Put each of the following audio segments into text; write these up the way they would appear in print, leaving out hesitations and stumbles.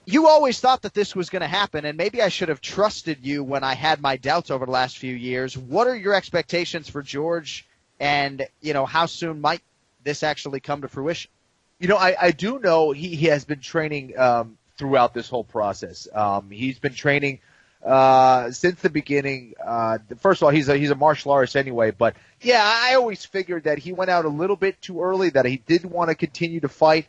You always thought that this was going to happen, and maybe I should have trusted you when I had my doubts over the last few years. What are your expectations for George, and, how soon might this actually come to fruition? I do know he has been training throughout this whole process. He's been training since the beginning. First of all, he's a martial artist anyway, but yeah, I always figured that he went out a little bit too early, that he didn't want to continue to fight.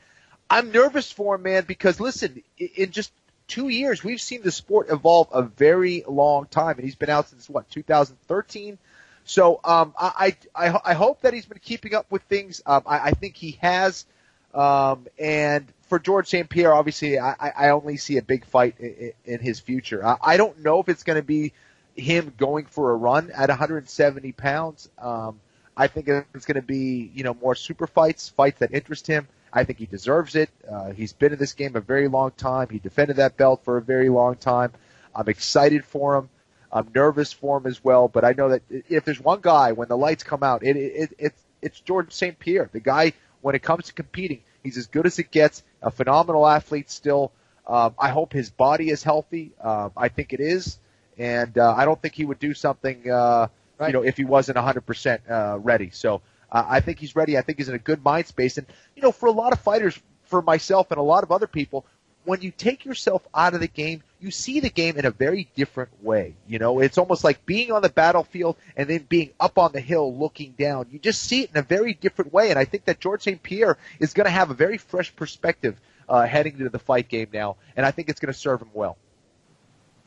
I'm nervous for him, man, because listen, in just 2 years, we've seen the sport evolve a very long time, and he's been out since 2013. So I hope that he's been keeping up with things. I think he has. And for George St. Pierre, obviously, I only see a big fight in his future. I don't know if it's going to be him going for a run at 170 pounds. I think it's going to be, more super fights that interest him. I think he deserves it. He's been in this game a very long time. He defended that belt for a very long time. I'm excited for him. I'm nervous for him as well. But I know that if there's one guy, when the lights come out, it's George St. Pierre. The guy, when it comes to competing, he's as good as it gets, a phenomenal athlete still. I hope his body is healthy. I think it is. And I don't think he would do something, if he wasn't 100% ready. So I think he's ready. I think he's in a good mind space. And, for a lot of fighters, for myself and a lot of other people, when you take yourself out of the game, you see the game in a very different way. It's almost like being on the battlefield and then being up on the hill looking down. You just see it in a very different way. And I think that George St. Pierre is going to have a very fresh perspective heading into the fight game now. And I think it's going to serve him well.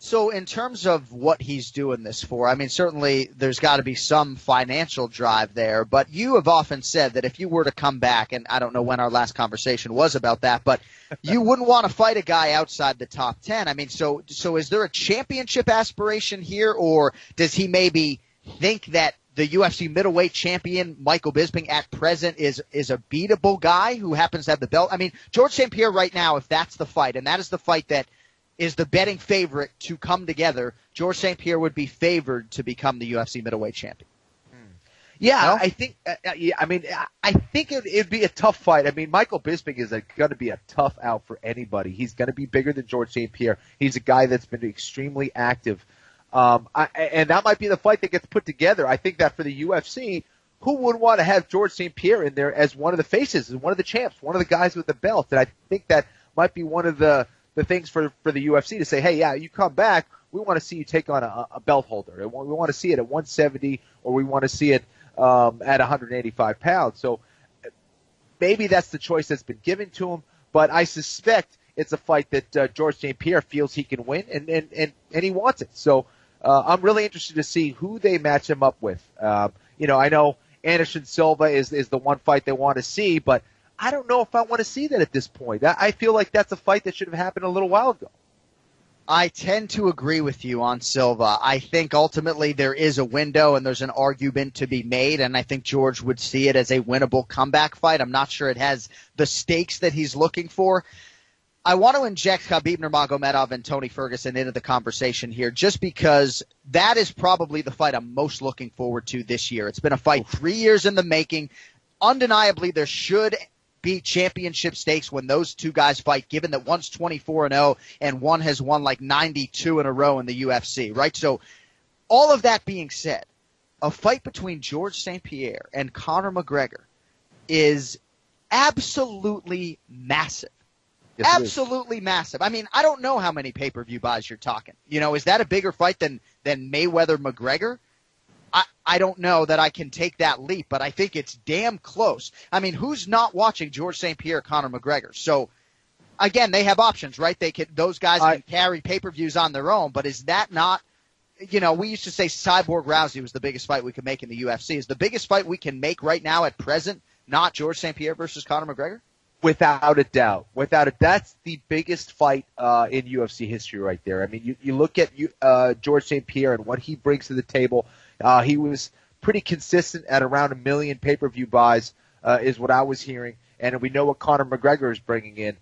So in terms of what he's doing this for, I mean, certainly there's got to be some financial drive there, but you have often said that if you were to come back, and I don't know when our last conversation was about that, but you wouldn't want to fight a guy outside the top 10. I mean, so is there a championship aspiration here, or does he maybe think that the UFC middleweight champion, Michael Bisping, at present is a beatable guy who happens to have the belt? I mean, George St. Pierre right now, if that's the fight, and that is the fight that is the betting favorite to come together, George St. Pierre would be favored to become the UFC middleweight champion. Yeah, no? I think. I think it'd be a tough fight. I mean, Michael Bisping is going to be a tough out for anybody. He's going to be bigger than George St. Pierre. He's a guy that's been extremely active, and that might be the fight that gets put together. I think that for the UFC, who wouldn't want to have George St. Pierre in there as one of the faces, as one of the champs, one of the guys with the belt? And I think that might be one of the things for the UFC to say, hey, yeah, you come back, we want to see you take on a belt holder. We want to see it at 170, or we want to see it at 185 pounds. So maybe that's the choice that's been given to him, but I suspect it's a fight that George St. Pierre feels he can win, and he wants it. So I'm really interested to see who they match him up with. I know Anderson Silva is the one fight they want to see, but I don't know if I want to see that at this point. I feel like that's a fight that should have happened a little while ago. I tend to agree with you on Silva. I think ultimately there is a window and there's an argument to be made, and I think George would see it as a winnable comeback fight. I'm not sure it has the stakes that he's looking for. I want to inject Khabib Nurmagomedov and Tony Ferguson into the conversation here just because that is probably the fight I'm most looking forward to this year. It's been a fight 3 years in the making. Undeniably, there should be championship stakes when those two guys fight, given that one's 24-0 and one has won like 92 in a row in the UFC, right? So all of that being said, a fight between George St. Pierre and Conor McGregor is absolutely massive. Yes, absolutely massive. I mean, I don't know how many pay-per-view buys you're talking. Is that a bigger fight than Mayweather-McGregor? I don't know that I can take that leap, but I think it's damn close. I mean, who's not watching George St. Pierre, Conor McGregor? So, again, they have options, right? Those guys can carry pay-per-views on their own, but is that not, we used to say Cyborg Rousey was the biggest fight we could make in the UFC. Is the biggest fight we can make right now at present not George St. Pierre versus Conor McGregor? Without a doubt. That's the biggest fight in UFC history right there. I mean, you look at George St. Pierre and what he brings to the table. He was pretty consistent at around 1 million pay-per-view buys, is what I was hearing. And we know what Conor McGregor is bringing in.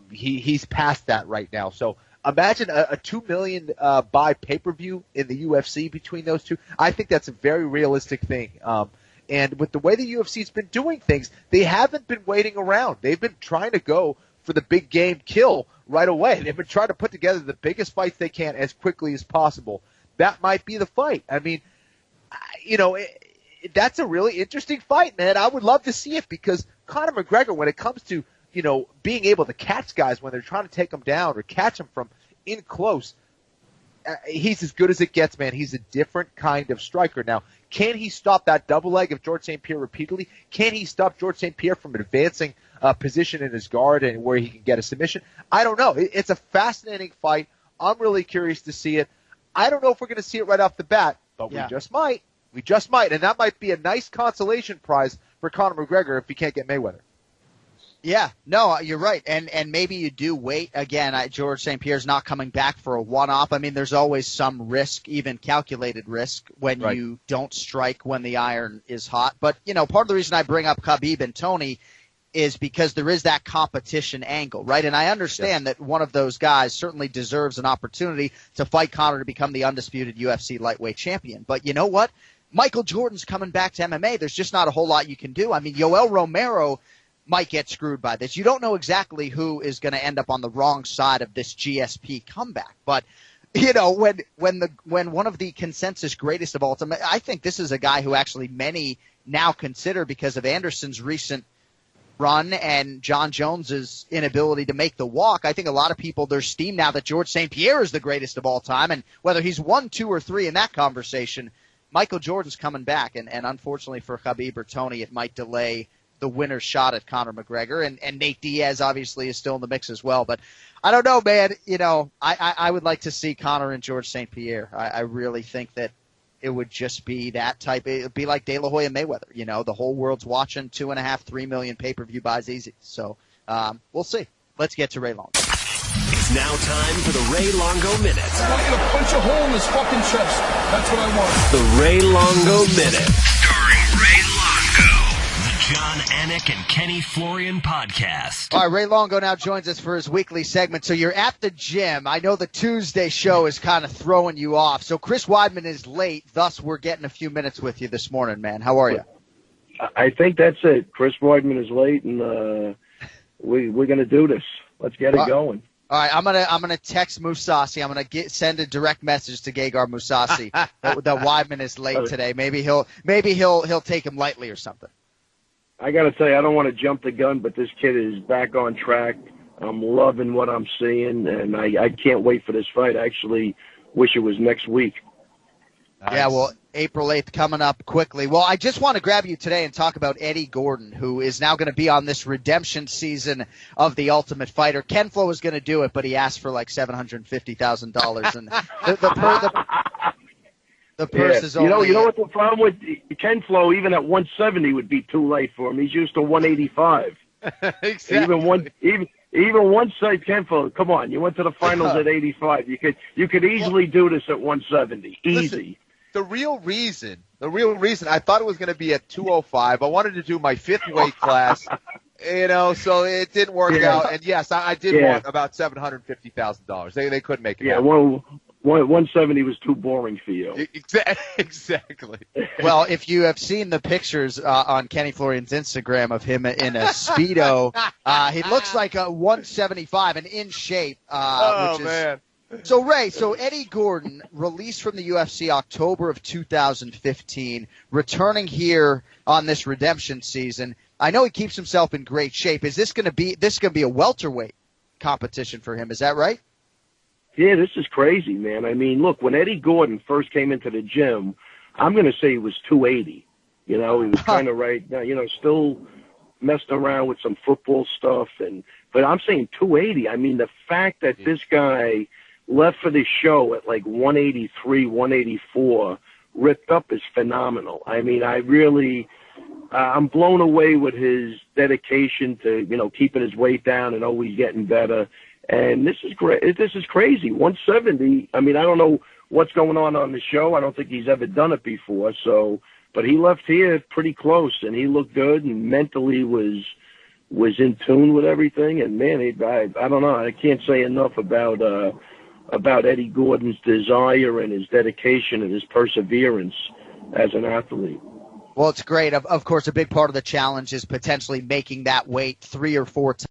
He's past that right now. So imagine a 2 million buy pay-per-view in the UFC between those two. I think that's a very realistic thing. And with the way the UFC's been doing things, they haven't been waiting around. They've been trying to go for the big game kill right away. They've been trying to put together the biggest fights they can as quickly as possible. That might be the fight. I mean, that's a really interesting fight, man. I would love to see it because Conor McGregor, when it comes to, being able to catch guys when they're trying to take them down or catch them from in close, he's as good as it gets, man. He's a different kind of striker. Now, can he stop that double leg of George St. Pierre repeatedly? Can he stop George St. Pierre from advancing position in his guard and where he can get a submission? I don't know. It's a fascinating fight. I'm really curious to see it. I don't know if we're going to see it right off the bat, but we just might. We just might, and that might be a nice consolation prize for Conor McGregor if he can't get Mayweather. Yeah, no, you're right, and maybe you do wait. Again, George St. Pierre's not coming back for a one-off. I mean, there's always some risk, even calculated risk, when you don't strike when the iron is hot. But, part of the reason I bring up Khabib and Tony is because there is that competition angle, right? And I understand that one of those guys certainly deserves an opportunity to fight Conor to become the undisputed UFC lightweight champion. But you know what? Michael Jordan's coming back to MMA. There's just not a whole lot you can do. I mean, Yoel Romero might get screwed by this. You don't know exactly who is going to end up on the wrong side of this GSP comeback. But, when one of the consensus greatest of all time, I think this is a guy who actually many now consider, because of Anderson's recent run and John Jones's inability to make the walk. I think a lot of people, there's steam now that George St. Pierre is the greatest of all time. And whether he's 1, 2, or 3 in that conversation, Michael Jordan's coming back. And unfortunately for Khabib or Tony, it might delay the winner's shot at Conor McGregor, and Nate Diaz obviously is still in the mix as well. But I don't know, man. I would like to see Conor and George St. Pierre. I really think that it would just be that type. It would be like De La Hoya Mayweather. The whole world's watching. 2.5, 3 million pay-per-view buys easy. So we'll see. Let's get to Ray Longo. It's now time for the Ray Longo Minute. I want you to punch a hole in his fucking chest. That's what I want. The Ray Longo Minute. Starring Ray Longo. The John Anik and Kenny Florian podcast. All right, Ray Longo now joins us for his weekly segment. So you're at the gym. I know the Tuesday show is kind of throwing you off. So Chris Weidman is late, thus we're getting a few minutes with you this morning, man. How are you? I think that's it. Chris Weidman is late, and we're going to do this. Let's get it going. All right, I'm gonna text Mousasi. I'm gonna send a direct message to Gegard Mousasi that Weidman is late today. Maybe he'll take him lightly or something. I got to tell you, I don't want to jump the gun, but this kid is back on track. I'm loving what I'm seeing, and I can't wait for this fight. I actually wish it was next week. Nice. Yeah, well, April 8th coming up quickly. Well, I just want to grab you today and talk about Eddie Gordon, who is now going to be on this redemption season of The Ultimate Fighter. Ken Flo was going to do it, but he asked for like $750,000, and the purse is only... You know what the problem with Ken Flo, even at 170 would be too late for him. He's used to 185. Exactly. Even one side, Ken Flo, come on, you went to the finals at 85. You could easily do this at 170. Easy. Listen, the real reason, I thought it was going to be at 205. I wanted to do my 5th weight class, so it didn't work out. And yes, I did want about $750,000. They couldn't make it. Yeah, well, 170 was too boring for you. Exactly. Well, if you have seen the pictures on Kenny Florian's Instagram of him in a Speedo, he looks like a 175 and in shape. Man. So, Ray, Eddie Gordon, released from the UFC October of 2015, returning here on this redemption season. I know he keeps himself in great shape. Is this going to be a welterweight competition for him? Is that right? Yeah, this is crazy, man. I mean, look, when Eddie Gordon first came into the gym, I'm going to say he was 280. He was kind of still messed around with some football stuff. But I'm saying 280. I mean, the fact that this guy left for the show at like 183, 184, ripped up is phenomenal. I mean, I'm blown away with his dedication to, keeping his weight down and always getting better. And this is great. This is crazy. 170. I mean, I don't know what's going on the show. I don't think he's ever done it before. But he left here pretty close, and he looked good, and mentally was in tune with everything. And man, I don't know. I can't say enough about Eddie Gordon's desire and his dedication and his perseverance as an athlete. Well, it's great. Of course, a big part of the challenge is potentially making that weight 3 or 4 times